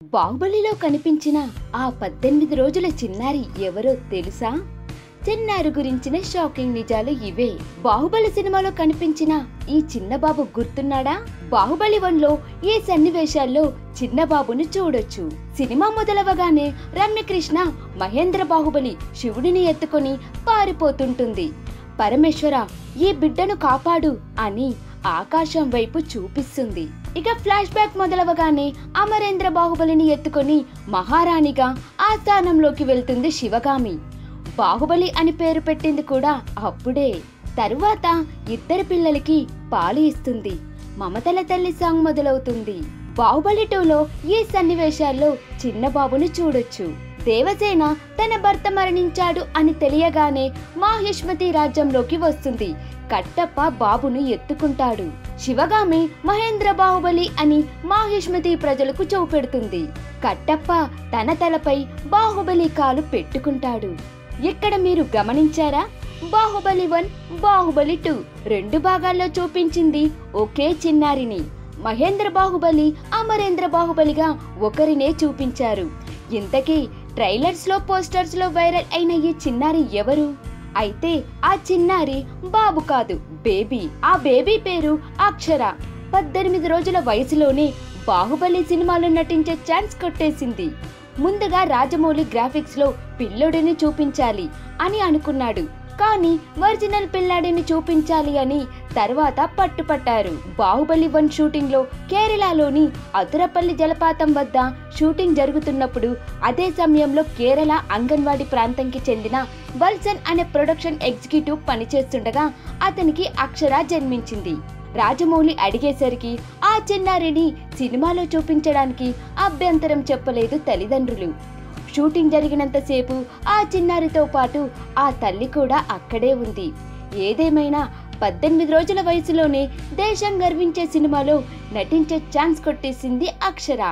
బాహుబలిలో కనిపించిన ఆ 18 రోజుల చిన్నారి ఎవరో తెలుసా? చిన్నారి గురించిన షాకింగ్ నిజాలు ఇవే. బాహుబలి సినిమాలో కనిపించిన ఈ చిన్నబాబు గుర్తున్నాడా? బాహుబలి 1లో ఈ సన్నివేశాల్లో చిన్నబాబును చూడొచ్చు. సినిమా మొదలవగానే రమ్యకృష్ణ మహేంద్ర బాహుబలి శివుడిని ఎత్తుకొని పారిపోతుంటుంది. పరమేశ్వర ఈ బిడ్డను కాపాడు అని ఆకాశం వైపు చూపిస్తుంది. ఇక ఫ్లాష్ బ్యాక్ మొదలవగానే అమరేంద్ర బాహుబలిని ఎత్తుకొని మహారాణిగా ఆ స్థానంలోకి వెళ్తుంది శివగామి. బాహుబలి అని పేరు పెట్టింది కూడా అప్పుడే. తరువాత ఇద్దరు పిల్లలకి పాలు ఇస్తుంది. మమతల తల్లి సాంగ్ మొదలవుతుంది. బాహుబలి 2లో ఈ సన్నివేశాల్లో చిన్నబాబును చూడొచ్చు. దేవసేన తన భర్త మరణించాడు అని తెలియగానే మాహిష్మతి రాజ్యంలోకి వస్తుంది. కట్టప్ప బాబును ఎత్తుకుంటాడు. శివగామి మహేంద్ర బాహుబలి అని మాహిష్మతి ప్రజలకు చూపెడుతుంది. కట్టప్ప తన తలపై బాహుబలి కాలు పెట్టుకుంటాడు. ఇక్కడ మీరు గమనించారా? బాహుబలి 1, బాహుబలి 2 రెండు భాగాల్లో చూపించింది ఒకే చిన్నారిని. మహేంద్ర బాహుబలి, అమరేంద్ర బాహుబలిగా ఒకరినే చూపించారు. ఇంతకీ ట్రైలర్స్ లో, పోస్టర్స్ లో వైరల్ అయిన ఈ చిన్నారి ఎవరు? అయితే ఆ చిన్నారి బాబు కాదు, బేబీ. ఆ బేబీ పేరు అక్షర. 18 రోజుల వయసులోనే బాహుబలి సినిమాలో నటించే ఛాన్స్ కొట్టేసింది. ముందుగా రాజమౌళి గ్రాఫిక్స్ లో పిల్లోడిని చూపించాలి అని అనుకున్నాడు. కానీ ఒరిజినల్ పిల్లాడిని చూపించాలి అని తర్వాత పట్టుపట్టారు. బాహుబలి 1 షూటింగ్ లో కేరళలోని అతురపల్లి జలపాతం వద్ద షూటింగ్ జరుగుతున్నప్పుడు అదే సమయంలో కేరళ అంగన్వాడీ ప్రాంతంకి చెందిన వల్సన్ అనే ప్రొడక్షన్ ఎగ్జిక్యూటివ్ పనిచేస్తుండగా అతనికి అక్షర జన్మించింది. రాజమౌళి అడిగేసరికి ఆ చిన్నారిని సినిమాలో చూపించడానికి అభ్యంతరం చెప్పలేదు తల్లిదండ్రులు. షూటింగ్ జరిగినంతసేపు ఆ చిన్నారితో పాటు ఆ తల్లి కూడా అక్కడే ఉంది. ఏదేమైనా 18 రోజుల వయసులోనే దేశం గర్వించే సినిమాలో నటించే ఛాన్స్ కొట్టేసింది అక్షర.